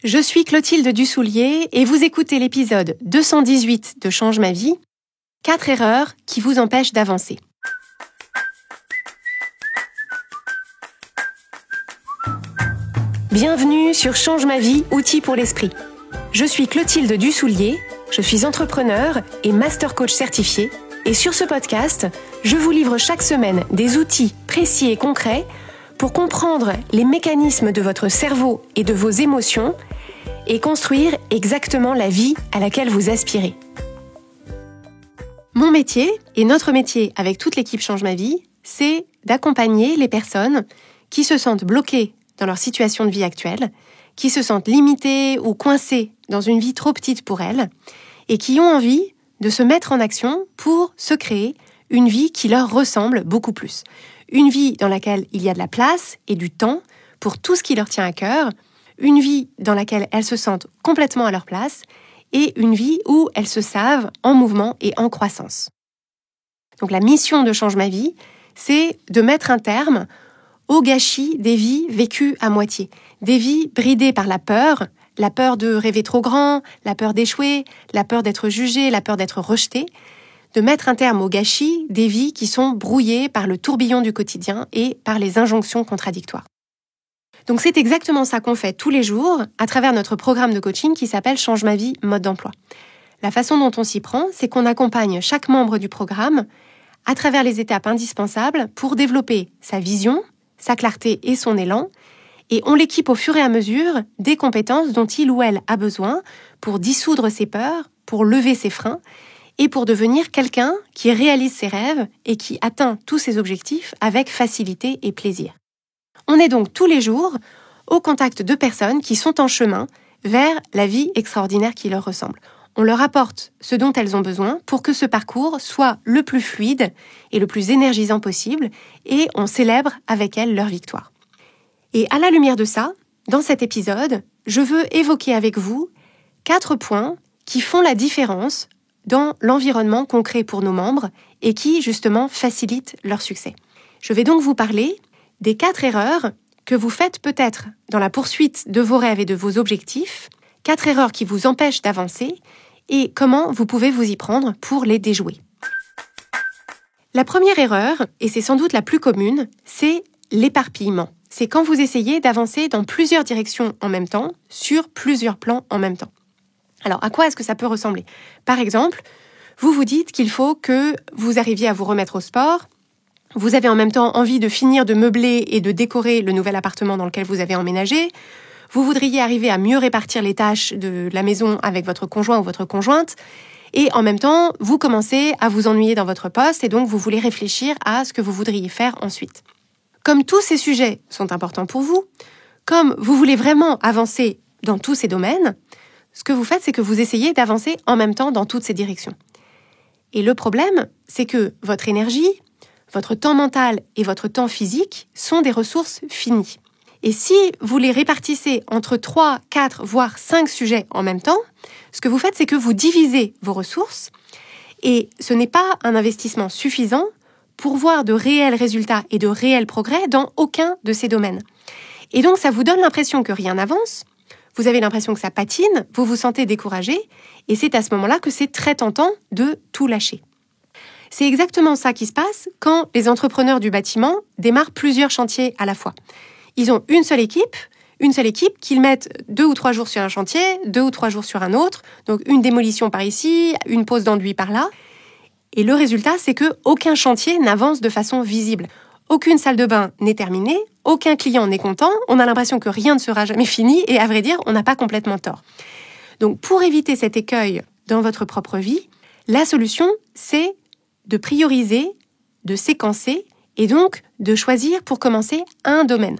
Je suis Clotilde Dussoulier et vous écoutez l'épisode 218 de Change ma vie, 4 erreurs qui vous empêchent d'avancer. Bienvenue sur Change ma vie, outils pour l'esprit. Je suis Clotilde Dussoulier, je suis entrepreneur et master coach certifié et sur ce podcast, je vous livre chaque semaine des outils précis et concrets pour comprendre les mécanismes de votre cerveau et de vos émotions et construire exactement la vie à laquelle vous aspirez. Mon métier, et notre métier avec toute l'équipe Change ma vie, c'est d'accompagner les personnes qui se sentent bloquées dans leur situation de vie actuelle, qui se sentent limitées ou coincées dans une vie trop petite pour elles, et qui ont envie de se mettre en action pour se créer une vie qui leur ressemble beaucoup plus. Une vie dans laquelle il y a de la place et du temps pour tout ce qui leur tient à cœur, une vie dans laquelle elles se sentent complètement à leur place et une vie où elles se savent en mouvement et en croissance. Donc la mission de Change ma vie, c'est de mettre un terme au gâchis des vies vécues à moitié, des vies bridées par la peur de rêver trop grand, la peur d'échouer, la peur d'être jugé, la peur d'être rejeté, de mettre un terme au gâchis des vies qui sont brouillées par le tourbillon du quotidien et par les injonctions contradictoires. Donc c'est exactement ça qu'on fait tous les jours à travers notre programme de coaching qui s'appelle Change ma vie, mode d'emploi. La façon dont on s'y prend, c'est qu'on accompagne chaque membre du programme à travers les étapes indispensables pour développer sa vision, sa clarté et son élan, et on l'équipe au fur et à mesure des compétences dont il ou elle a besoin pour dissoudre ses peurs, pour lever ses freins, et pour devenir quelqu'un qui réalise ses rêves et qui atteint tous ses objectifs avec facilité et plaisir. On est donc tous les jours au contact de personnes qui sont en chemin vers la vie extraordinaire qui leur ressemble. On leur apporte ce dont elles ont besoin pour que ce parcours soit le plus fluide et le plus énergisant possible et on célèbre avec elles leur victoire. Et à la lumière de ça, dans cet épisode, je veux évoquer avec vous 4 points qui font la différence dans l'environnement qu'on crée pour nos membres et qui, justement, facilitent leur succès. Je vais donc vous parler des 4 erreurs que vous faites peut-être dans la poursuite de vos rêves et de vos objectifs, 4 erreurs qui vous empêchent d'avancer et comment vous pouvez vous y prendre pour les déjouer. La première erreur, et c'est sans doute la plus commune, c'est l'éparpillement. C'est quand vous essayez d'avancer dans plusieurs directions en même temps, sur plusieurs plans en même temps. Alors, à quoi est-ce que ça peut ressembler ? Par exemple, vous vous dites qu'il faut que vous arriviez à vous remettre au sport. Vous avez en même temps envie de finir de meubler et de décorer le nouvel appartement dans lequel vous avez emménagé. Vous voudriez arriver à mieux répartir les tâches de la maison avec votre conjoint ou votre conjointe. Et en même temps, vous commencez à vous ennuyer dans votre poste et donc vous voulez réfléchir à ce que vous voudriez faire ensuite. Comme tous ces sujets sont importants pour vous, comme vous voulez vraiment avancer dans tous ces domaines, ce que vous faites, c'est que vous essayez d'avancer en même temps dans toutes ces directions. Et le problème, c'est que votre énergie, votre temps mental et votre temps physique sont des ressources finies. Et si vous les répartissez entre 3, 4, voire 5 sujets en même temps, ce que vous faites, c'est que vous divisez vos ressources et ce n'est pas un investissement suffisant pour voir de réels résultats et de réels progrès dans aucun de ces domaines. Et donc, ça vous donne l'impression que rien n'avance, vous avez l'impression que ça patine, vous vous sentez découragé, et c'est à ce moment-là que c'est très tentant de tout lâcher. C'est exactement ça qui se passe quand les entrepreneurs du bâtiment démarrent plusieurs chantiers à la fois. Ils ont une seule équipe qu'ils mettent 2 ou 3 jours sur un chantier, 2 ou 3 jours sur un autre, donc une démolition par ici, une pose d'enduit par là. Et le résultat, c'est qu'aucun chantier n'avance de façon visible. Aucune salle de bain n'est terminée, aucun client n'est content, on a l'impression que rien ne sera jamais fini et à vrai dire, on n'a pas complètement tort. Donc pour éviter cet écueil dans votre propre vie, la solution, c'est de prioriser, de séquencer et donc de choisir pour commencer un domaine.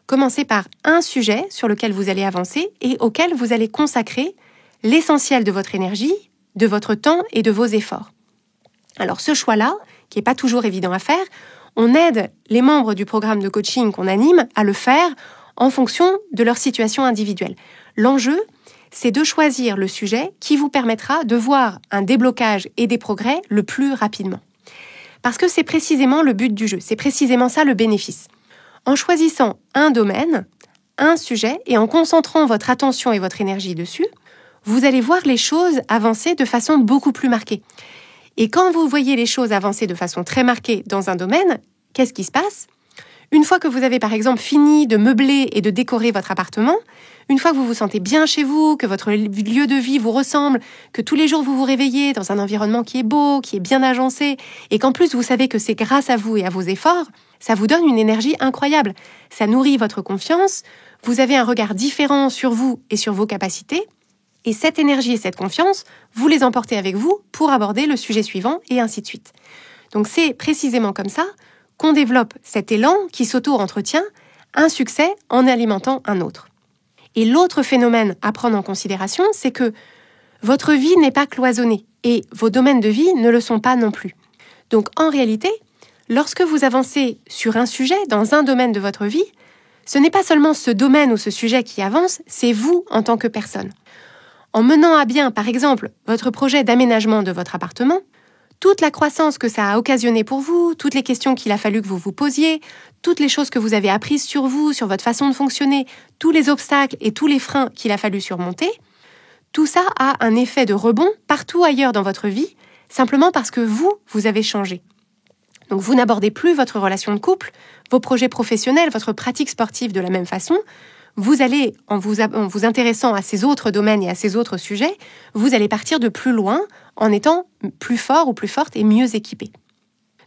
Commencez par un sujet sur lequel vous allez avancer et auquel vous allez consacrer l'essentiel de votre énergie, de votre temps et de vos efforts. Alors ce choix-là, qui n'est pas toujours évident à faire, on aide les membres du programme de coaching qu'on anime à le faire en fonction de leur situation individuelle. L'enjeu, c'est de choisir le sujet qui vous permettra de voir un déblocage et des progrès le plus rapidement. Parce que c'est précisément le but du jeu, c'est précisément ça le bénéfice. En choisissant un domaine, un sujet et en concentrant votre attention et votre énergie dessus, vous allez voir les choses avancer de façon beaucoup plus marquée. Et quand vous voyez les choses avancer de façon très marquée dans un domaine, qu'est-ce qui se passe ? Une fois que vous avez par exemple fini de meubler et de décorer votre appartement, une fois que vous vous sentez bien chez vous, que votre lieu de vie vous ressemble, que tous les jours vous vous réveillez dans un environnement qui est beau, qui est bien agencé, et qu'en plus vous savez que c'est grâce à vous et à vos efforts, ça vous donne une énergie incroyable. Ça nourrit votre confiance, vous avez un regard différent sur vous et sur vos capacités, et cette énergie et cette confiance, vous les emportez avec vous pour aborder le sujet suivant et ainsi de suite. Donc c'est précisément comme ça qu'on développe cet élan qui s'auto-entretient, un succès en alimentant un autre. Et l'autre phénomène à prendre en considération, c'est que votre vie n'est pas cloisonnée et vos domaines de vie ne le sont pas non plus. Donc en réalité, lorsque vous avancez sur un sujet dans un domaine de votre vie, ce n'est pas seulement ce domaine ou ce sujet qui avance, c'est vous en tant que personne. En menant à bien, par exemple, votre projet d'aménagement de votre appartement, toute la croissance que ça a occasionné pour vous, toutes les questions qu'il a fallu que vous vous posiez, toutes les choses que vous avez apprises sur vous, sur votre façon de fonctionner, tous les obstacles et tous les freins qu'il a fallu surmonter, tout ça a un effet de rebond partout ailleurs dans votre vie, simplement parce que vous avez changé. Donc vous n'abordez plus votre relation de couple, vos projets professionnels, votre pratique sportive de la même façon. Vous allez, en vous intéressant à ces autres domaines et à ces autres sujets, vous allez partir de plus loin en étant plus fort ou plus forte et mieux équipé.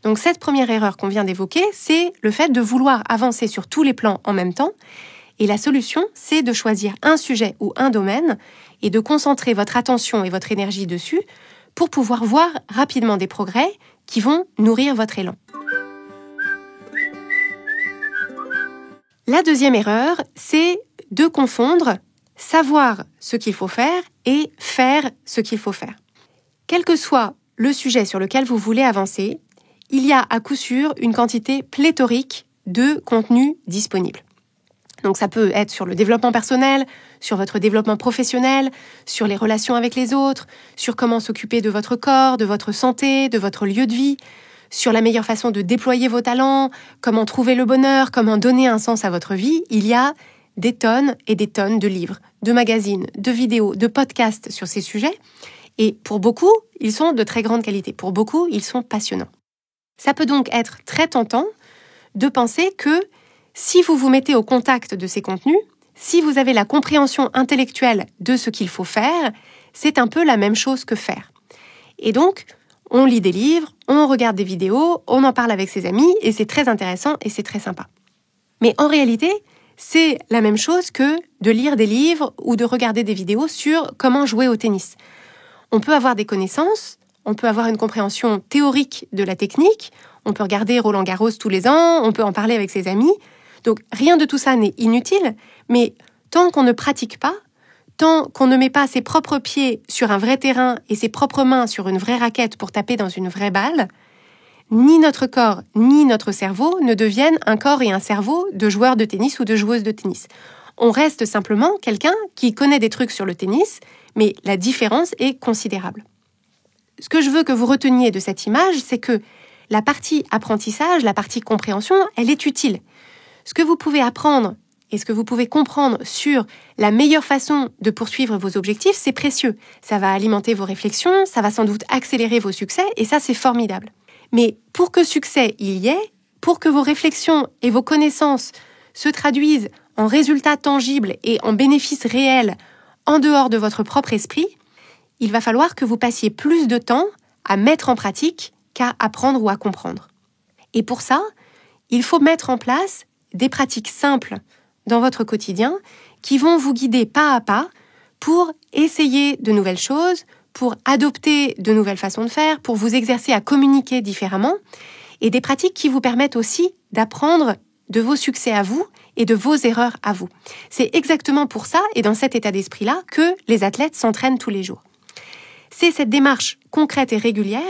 Donc cette première erreur qu'on vient d'évoquer, c'est le fait de vouloir avancer sur tous les plans en même temps. Et la solution, c'est de choisir un sujet ou un domaine et de concentrer votre attention et votre énergie dessus pour pouvoir voir rapidement des progrès qui vont nourrir votre élan. La deuxième erreur, c'est de confondre savoir ce qu'il faut faire et faire ce qu'il faut faire. Quel que soit le sujet sur lequel vous voulez avancer, il y a à coup sûr une quantité pléthorique de contenu disponible. Donc ça peut être sur le développement personnel, sur votre développement professionnel, sur les relations avec les autres, sur comment s'occuper de votre corps, de votre santé, de votre lieu de vie, sur la meilleure façon de déployer vos talents, comment trouver le bonheur, comment donner un sens à votre vie. Il y a des tonnes et des tonnes de livres, de magazines, de vidéos, de podcasts sur ces sujets. Et pour beaucoup, ils sont de très grande qualité. Pour beaucoup, ils sont passionnants. Ça peut donc être très tentant de penser que si vous vous mettez au contact de ces contenus, si vous avez la compréhension intellectuelle de ce qu'il faut faire, c'est un peu la même chose que faire. Et donc, on lit des livres, on regarde des vidéos, on en parle avec ses amis et c'est très intéressant et c'est très sympa. Mais en réalité, c'est la même chose que de lire des livres ou de regarder des vidéos sur comment jouer au tennis. On peut avoir des connaissances, on peut avoir une compréhension théorique de la technique, on peut regarder Roland-Garros tous les ans, on peut en parler avec ses amis. Donc rien de tout ça n'est inutile, mais tant qu'on ne pratique pas, tant qu'on ne met pas ses propres pieds sur un vrai terrain et ses propres mains sur une vraie raquette pour taper dans une vraie balle, ni notre corps ni notre cerveau ne deviennent un corps et un cerveau de joueurs de tennis ou de joueuses de tennis. On reste simplement quelqu'un qui connaît des trucs sur le tennis, mais la différence est considérable. Ce que je veux que vous reteniez de cette image, c'est que la partie apprentissage, la partie compréhension, elle est utile. Ce que vous pouvez apprendre et ce que vous pouvez comprendre sur la meilleure façon de poursuivre vos objectifs, c'est précieux. Ça va alimenter vos réflexions, ça va sans doute accélérer vos succès, et ça, c'est formidable. Mais pour que succès il y ait, pour que vos réflexions et vos connaissances se traduisent en résultats tangibles et en bénéfices réels en dehors de votre propre esprit, il va falloir que vous passiez plus de temps à mettre en pratique qu'à apprendre ou à comprendre. Et pour ça, il faut mettre en place des pratiques simples dans votre quotidien qui vont vous guider pas à pas pour essayer de nouvelles choses, pour adopter de nouvelles façons de faire, pour vous exercer à communiquer différemment, et des pratiques qui vous permettent aussi d'apprendre de vos succès à vous et de vos erreurs à vous. C'est exactement pour ça et dans cet état d'esprit-là que les athlètes s'entraînent tous les jours. C'est cette démarche concrète et régulière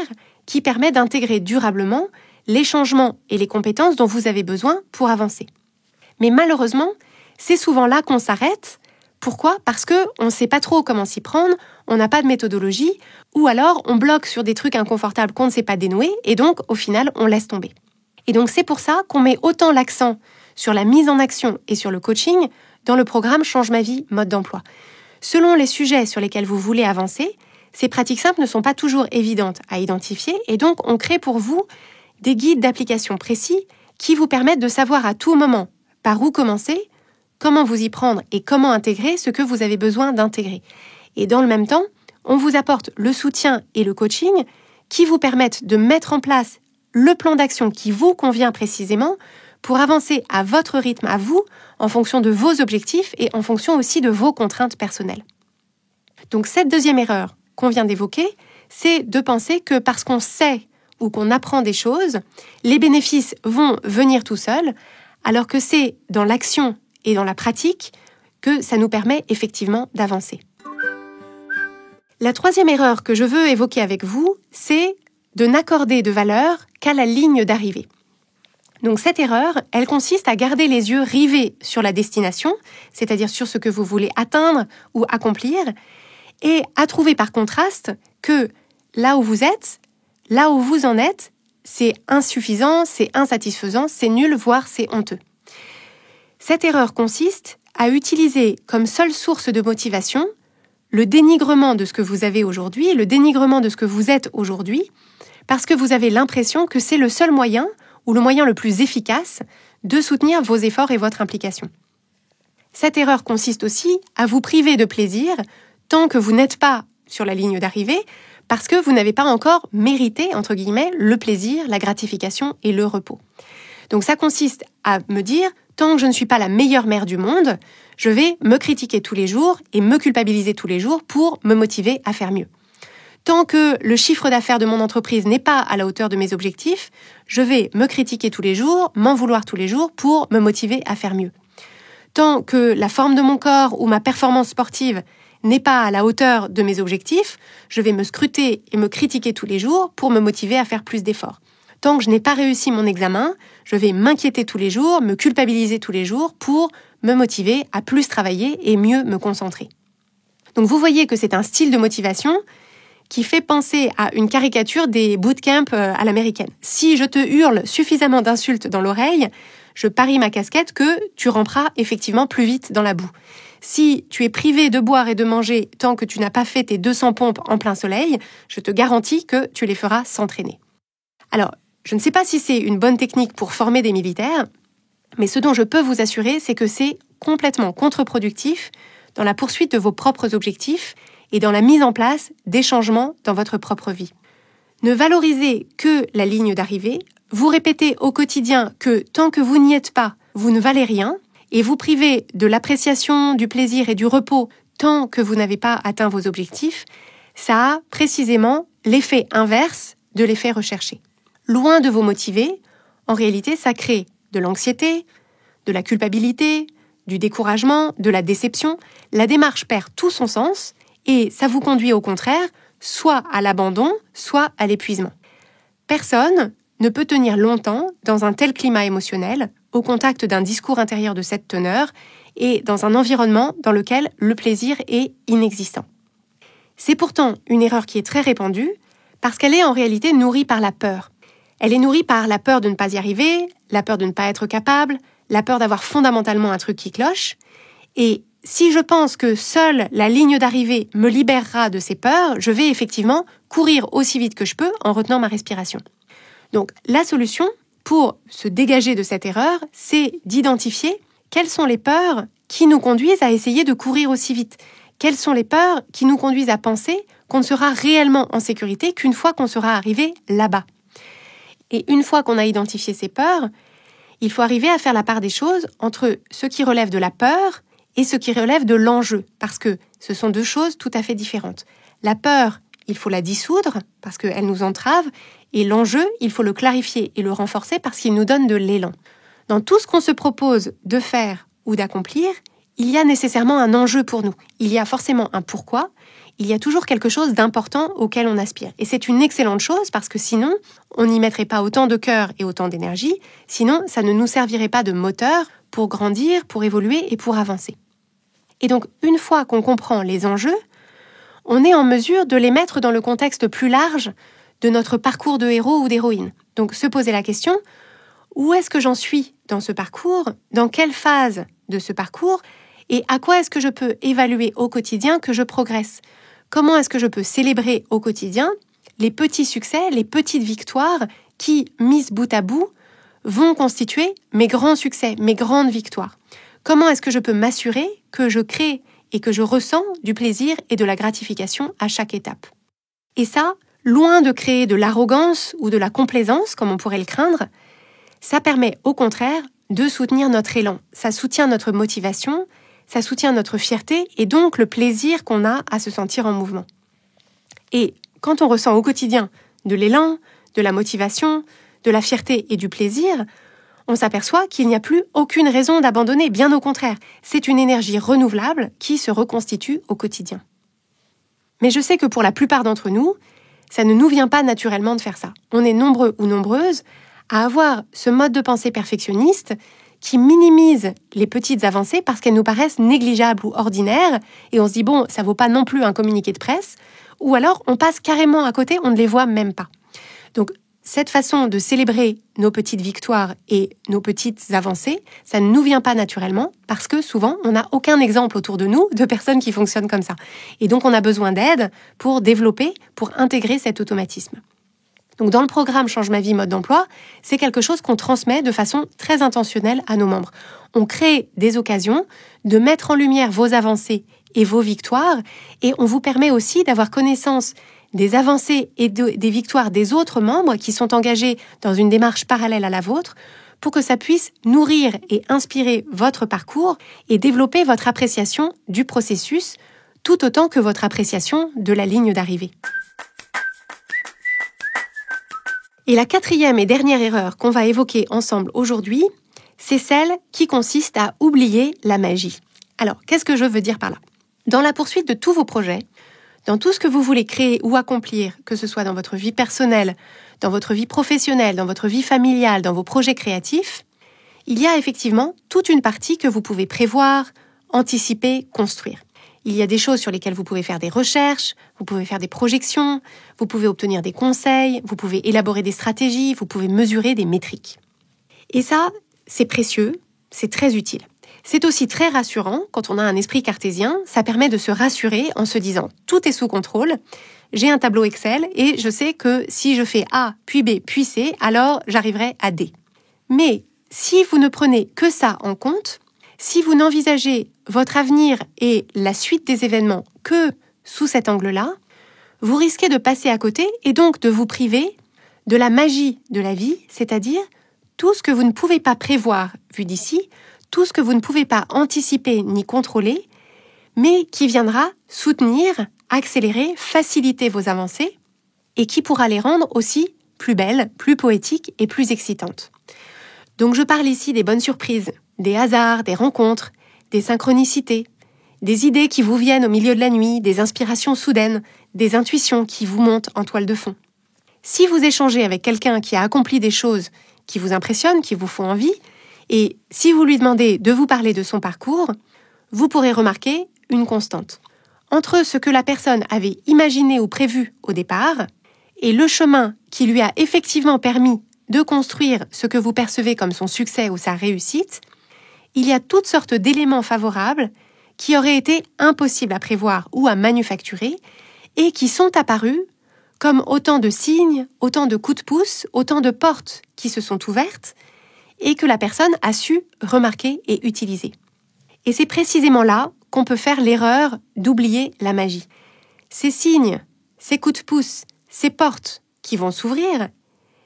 qui permet d'intégrer durablement les changements et les compétences dont vous avez besoin pour avancer. Mais malheureusement, c'est souvent là qu'on s'arrête. Pourquoi ? Parce qu'on ne sait pas trop comment s'y prendre, on n'a pas de méthodologie, ou alors on bloque sur des trucs inconfortables qu'on ne sait pas dénouer, et donc au final on laisse tomber. Et donc c'est pour ça qu'on met autant l'accent sur la mise en action et sur le coaching dans le programme Change ma vie, mode d'emploi. Selon les sujets sur lesquels vous voulez avancer, ces pratiques simples ne sont pas toujours évidentes à identifier et donc on crée pour vous des guides d'application précis qui vous permettent de savoir à tout moment par où commencer, comment vous y prendre et comment intégrer ce que vous avez besoin d'intégrer. Et dans le même temps, on vous apporte le soutien et le coaching qui vous permettent de mettre en place le plan d'action qui vous convient précisément pour avancer à votre rythme à vous, en fonction de vos objectifs et en fonction aussi de vos contraintes personnelles. Donc cette deuxième erreur qu'on vient d'évoquer, c'est de penser que parce qu'on sait ou qu'on apprend des choses, les bénéfices vont venir tout seuls, alors que c'est dans l'action et dans la pratique que ça nous permet effectivement d'avancer. La troisième erreur que je veux évoquer avec vous, c'est de n'accorder de valeur qu'à la ligne d'arrivée. Donc cette erreur, elle consiste à garder les yeux rivés sur la destination, c'est-à-dire sur ce que vous voulez atteindre ou accomplir, et à trouver par contraste que là où vous êtes, là où vous en êtes, c'est insuffisant, c'est insatisfaisant, c'est nul, voire c'est honteux. Cette erreur consiste à utiliser comme seule source de motivation le dénigrement de ce que vous avez aujourd'hui, le dénigrement de ce que vous êtes aujourd'hui, parce que vous avez l'impression que c'est le seul moyen ou le moyen le plus efficace de soutenir vos efforts et votre implication. Cette erreur consiste aussi à vous priver de plaisir tant que vous n'êtes pas sur la ligne d'arrivée, parce que vous n'avez pas encore mérité, entre guillemets, le plaisir, la gratification et le repos. Donc ça consiste à me dire, tant que je ne suis pas la meilleure mère du monde, je vais me critiquer tous les jours et me culpabiliser tous les jours pour me motiver à faire mieux. Tant que le chiffre d'affaires de mon entreprise n'est pas à la hauteur de mes objectifs, je vais me critiquer tous les jours, m'en vouloir tous les jours pour me motiver à faire mieux. Tant que la forme de mon corps ou ma performance sportive n'est pas à la hauteur de mes objectifs, je vais me scruter et me critiquer tous les jours pour me motiver à faire plus d'efforts. Tant que je n'ai pas réussi mon examen, je vais m'inquiéter tous les jours, me culpabiliser tous les jours pour me motiver à plus travailler et mieux me concentrer. Donc vous voyez que c'est un style de motivation qui fait penser à une caricature des bootcamps à l'américaine. Si je te hurle suffisamment d'insultes dans l'oreille, je parie ma casquette que tu ramperas effectivement plus vite dans la boue. Si tu es privé de boire et de manger tant que tu n'as pas fait tes 200 pompes en plein soleil, je te garantis que tu les feras s'entraîner. Alors, je ne sais pas si c'est une bonne technique pour former des militaires, mais ce dont je peux vous assurer, c'est que c'est complètement contre-productif dans la poursuite de vos propres objectifs et dans la mise en place des changements dans votre propre vie. Ne valorisez que la ligne d'arrivée, vous répétez au quotidien que tant que vous n'y êtes pas, vous ne valez rien, et vous privez de l'appréciation, du plaisir et du repos tant que vous n'avez pas atteint vos objectifs, ça a précisément l'effet inverse de l'effet recherché. Loin de vous motiver, en réalité, ça crée de l'anxiété, de la culpabilité, du découragement, de la déception. La démarche perd tout son sens et ça vous conduit au contraire soit à l'abandon, soit à l'épuisement. Personne ne peut tenir longtemps dans un tel climat émotionnel, au contact d'un discours intérieur de cette teneur et dans un environnement dans lequel le plaisir est inexistant. C'est pourtant une erreur qui est très répandue parce qu'elle est en réalité nourrie par la peur. Elle est nourrie par la peur de ne pas y arriver, la peur de ne pas être capable, la peur d'avoir fondamentalement un truc qui cloche. Et si je pense que seule la ligne d'arrivée me libérera de ces peurs, je vais effectivement courir aussi vite que je peux en retenant ma respiration. Donc la solution pour se dégager de cette erreur, c'est d'identifier quelles sont les peurs qui nous conduisent à essayer de courir aussi vite. Quelles sont les peurs qui nous conduisent à penser qu'on ne sera réellement en sécurité qu'une fois qu'on sera arrivé là-bas. Et une fois qu'on a identifié ces peurs, il faut arriver à faire la part des choses entre ce qui relève de la peur et ce qui relève de l'enjeu, parce que ce sont deux choses tout à fait différentes. La peur, il faut la dissoudre, parce qu'elle nous entrave, et l'enjeu, il faut le clarifier et le renforcer parce qu'il nous donne de l'élan. Dans tout ce qu'on se propose de faire ou d'accomplir, il y a nécessairement un enjeu pour nous. Il y a forcément un pourquoi, il y a toujours quelque chose d'important auquel on aspire. Et c'est une excellente chose parce que sinon, on n'y mettrait pas autant de cœur et autant d'énergie, sinon ça ne nous servirait pas de moteur pour grandir, pour évoluer et pour avancer. Et donc, une fois qu'on comprend les enjeux, on est en mesure de les mettre dans le contexte plus large de notre parcours de héros ou d'héroïne. Donc, se poser la question, où est-ce que j'en suis dans ce parcours? Dans quelle phase de ce parcours? Et à quoi est-ce que je peux évaluer au quotidien que je progresse? Comment est-ce que je peux célébrer au quotidien les petits succès, les petites victoires qui, mises bout à bout, vont constituer mes grands succès, mes grandes victoires? Comment est-ce que je peux m'assurer que je crée et que je ressens du plaisir et de la gratification à chaque étape? Et ça, loin de créer de l'arrogance ou de la complaisance, comme on pourrait le craindre, ça permet au contraire de soutenir notre élan. Ça soutient notre motivation, ça soutient notre fierté et donc le plaisir qu'on a à se sentir en mouvement. Et quand on ressent au quotidien de l'élan, de la motivation, de la fierté et du plaisir, on s'aperçoit qu'il n'y a plus aucune raison d'abandonner. Bien au contraire, c'est une énergie renouvelable qui se reconstitue au quotidien. Mais je sais que pour la plupart d'entre nous, ça ne nous vient pas naturellement de faire ça. On est nombreux ou nombreuses à avoir ce mode de pensée perfectionniste qui minimise les petites avancées parce qu'elles nous paraissent négligeables ou ordinaires et on se dit bon, ça vaut pas non plus un communiqué de presse, ou alors on passe carrément à côté, on ne les voit même pas. Donc cette façon de célébrer nos petites victoires et nos petites avancées, ça ne nous vient pas naturellement parce que souvent on n'a aucun exemple autour de nous de personnes qui fonctionnent comme ça. Et donc on a besoin d'aide pour développer, pour intégrer cet automatisme. Donc dans le programme Change ma vie mode d'emploi, c'est quelque chose qu'on transmet de façon très intentionnelle à nos membres. On crée des occasions de mettre en lumière vos avancées et vos victoires et on vous permet aussi d'avoir connaissance des avancées et des victoires des autres membres qui sont engagés dans une démarche parallèle à la vôtre pour que ça puisse nourrir et inspirer votre parcours et développer votre appréciation du processus tout autant que votre appréciation de la ligne d'arrivée. Et la quatrième et dernière erreur qu'on va évoquer ensemble aujourd'hui, c'est celle qui consiste à oublier la magie. Alors, qu'est-ce que je veux dire par là? Dans la poursuite de tous vos projets, dans tout ce que vous voulez créer ou accomplir, que ce soit dans votre vie personnelle, dans votre vie professionnelle, dans votre vie familiale, dans vos projets créatifs, il y a effectivement toute une partie que vous pouvez prévoir, anticiper, construire. Il y a des choses sur lesquelles vous pouvez faire des recherches, vous pouvez faire des projections, vous pouvez obtenir des conseils, vous pouvez élaborer des stratégies, vous pouvez mesurer des métriques. Et ça, c'est précieux, c'est très utile. C'est aussi très rassurant quand on a un esprit cartésien, ça permet de se rassurer en se disant « tout est sous contrôle », j'ai un tableau Excel et je sais que si je fais A, puis B, puis C, alors j'arriverai à D. Mais si vous ne prenez que ça en compte, si vous n'envisagez votre avenir et la suite des événements que sous cet angle-là, vous risquez de passer à côté et donc de vous priver de la magie de la vie, c'est-à-dire tout ce que vous ne pouvez pas prévoir vu d'ici, tout ce que vous ne pouvez pas anticiper ni contrôler, mais qui viendra soutenir, accélérer, faciliter vos avancées et qui pourra les rendre aussi plus belles, plus poétiques et plus excitantes. Donc je parle ici des bonnes surprises, des hasards, des rencontres, des synchronicités, des idées qui vous viennent au milieu de la nuit, des inspirations soudaines, des intuitions qui vous montent en toile de fond. Si vous échangez avec quelqu'un qui a accompli des choses qui vous impressionnent, qui vous font envie, et si vous lui demandez de vous parler de son parcours, vous pourrez remarquer une constante. Entre ce que la personne avait imaginé ou prévu au départ et le chemin qui lui a effectivement permis de construire ce que vous percevez comme son succès ou sa réussite, il y a toutes sortes d'éléments favorables qui auraient été impossibles à prévoir ou à manufacturer et qui sont apparus comme autant de signes, autant de coups de pouce, autant de portes qui se sont ouvertes et que la personne a su remarquer et utiliser. Et c'est précisément là qu'on peut faire l'erreur d'oublier la magie. Ces signes, ces coups de pouce, ces portes qui vont s'ouvrir,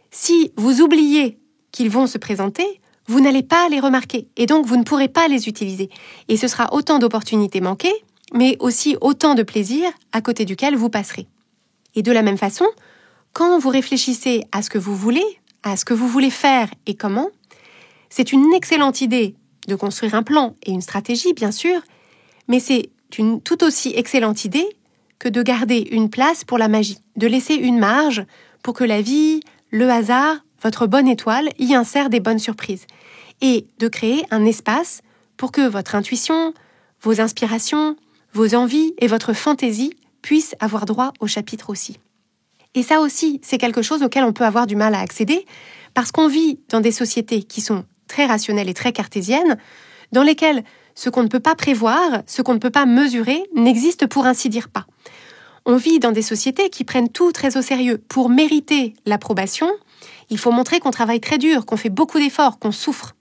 si vous oubliez qu'ils vont se présenter, vous n'allez pas les remarquer et donc vous ne pourrez pas les utiliser. Et ce sera autant d'opportunités manquées, mais aussi autant de plaisir à côté duquel vous passerez. Et de la même façon, quand vous réfléchissez à ce que vous voulez faire et comment, c'est une excellente idée de construire un plan et une stratégie, bien sûr, mais c'est une tout aussi excellente idée que de garder une place pour la magie, de laisser une marge pour que la vie, le hasard, votre bonne étoile y insère des bonnes surprises, et de créer un espace pour que votre intuition, vos inspirations, vos envies et votre fantaisie puissent avoir droit au chapitre aussi. Et ça aussi, c'est quelque chose auquel on peut avoir du mal à accéder, parce qu'on vit dans des sociétés qui sont très rationnelles et très cartésiennes, dans lesquelles ce qu'on ne peut pas prévoir, ce qu'on ne peut pas mesurer, n'existe pour ainsi dire pas. On vit dans des sociétés qui prennent tout très au sérieux. Pour mériter l'approbation, il faut montrer qu'on travaille très dur, qu'on fait beaucoup d'efforts, qu'on souffre.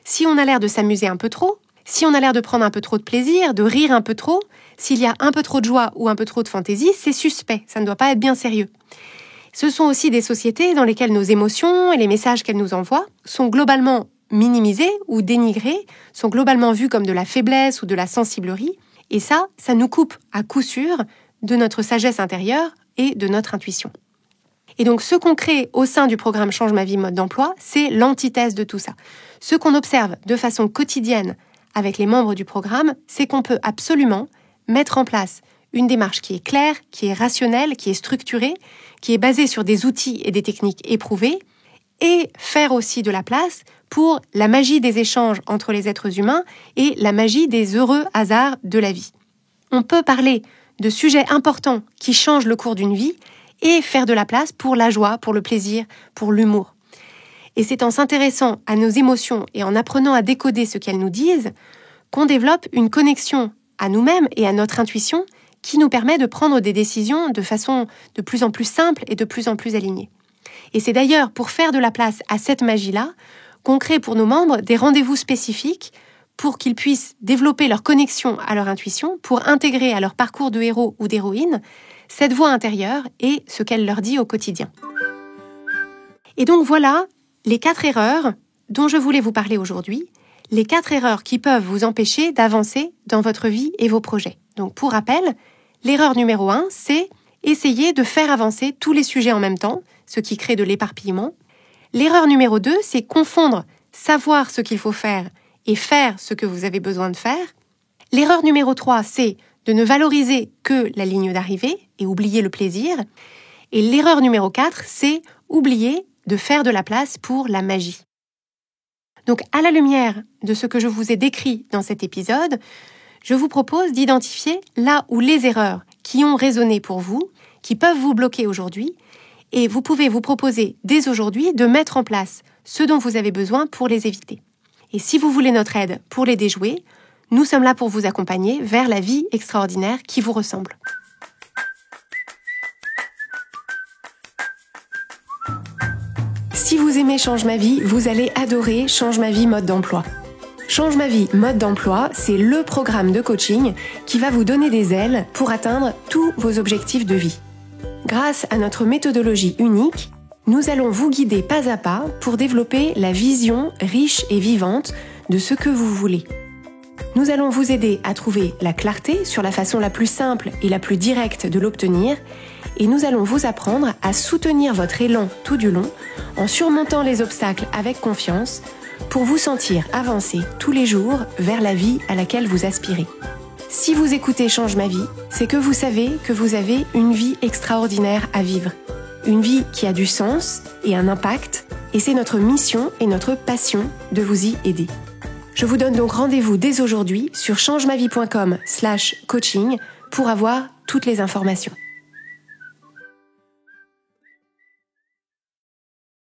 Si on a l'air de s'amuser un peu trop, si on a l'air de prendre un peu trop de plaisir, de rire un peu trop, s'il y a un peu trop de joie ou un peu trop de fantaisie, c'est suspect, ça ne doit pas être bien sérieux. Ce sont aussi des sociétés dans lesquelles nos émotions et les messages qu'elles nous envoient sont globalement minimisés ou dénigrés, sont globalement vus comme de la faiblesse ou de la sensiblerie, et ça nous coupe à coup sûr de notre sagesse intérieure et de notre intuition. Et donc ce qu'on crée au sein du programme Change ma vie mode d'emploi, c'est l'antithèse de tout ça. Ce qu'on observe de façon quotidienne avec les membres du programme, c'est qu'on peut absolument mettre en place une démarche qui est claire, qui est rationnelle, qui est structurée, qui est basée sur des outils et des techniques éprouvées, et faire aussi de la place pour la magie des échanges entre les êtres humains et la magie des heureux hasards de la vie. On peut parler de sujets importants qui changent le cours d'une vie et faire de la place pour la joie, pour le plaisir, pour l'humour. Et c'est en s'intéressant à nos émotions et en apprenant à décoder ce qu'elles nous disent qu'on développe une connexion à nous-mêmes et à notre intuition qui nous permet de prendre des décisions de façon de plus en plus simple et de plus en plus alignée. Et c'est d'ailleurs pour faire de la place à cette magie-là qu'on crée pour nos membres des rendez-vous spécifiques pour qu'ils puissent développer leur connexion à leur intuition, pour intégrer à leur parcours de héros ou d'héroïne cette voix intérieure et ce qu'elle leur dit au quotidien. Et donc voilà les 4 erreurs dont je voulais vous parler aujourd'hui, les 4 erreurs qui peuvent vous empêcher d'avancer dans votre vie et vos projets. Donc pour rappel, l'erreur numéro 1, c'est essayer de faire avancer tous les sujets en même temps, ce qui crée de l'éparpillement. L'erreur numéro 2, c'est confondre savoir ce qu'il faut faire et faire ce que vous avez besoin de faire. L'erreur numéro 3, c'est de ne valoriser que la ligne d'arrivée et oublier le plaisir. Et l'erreur numéro 4, c'est oublier de faire de la place pour la magie. Donc, à la lumière de ce que je vous ai décrit dans cet épisode, je vous propose d'identifier là où les erreurs qui ont résonné pour vous, qui peuvent vous bloquer aujourd'hui, et vous pouvez vous proposer dès aujourd'hui de mettre en place ce dont vous avez besoin pour les éviter. Et si vous voulez notre aide pour les déjouer, nous sommes là pour vous accompagner vers la vie extraordinaire qui vous ressemble. Si vous aimez Change ma vie, vous allez adorer Change ma vie mode d'emploi. Change ma vie mode d'emploi, c'est le programme de coaching qui va vous donner des ailes pour atteindre tous vos objectifs de vie. Grâce à notre méthodologie unique, nous allons vous guider pas à pas pour développer la vision riche et vivante de ce que vous voulez. Nous allons vous aider à trouver la clarté sur la façon la plus simple et la plus directe de l'obtenir, et nous allons vous apprendre à soutenir votre élan tout du long en surmontant les obstacles avec confiance pour vous sentir avancer tous les jours vers la vie à laquelle vous aspirez. Si vous écoutez Change ma vie, c'est que vous savez que vous avez une vie extraordinaire à vivre. Une vie qui a du sens et un impact, et c'est notre mission et notre passion de vous y aider. Je vous donne donc rendez-vous dès aujourd'hui sur changemavie.com/coaching pour avoir toutes les informations.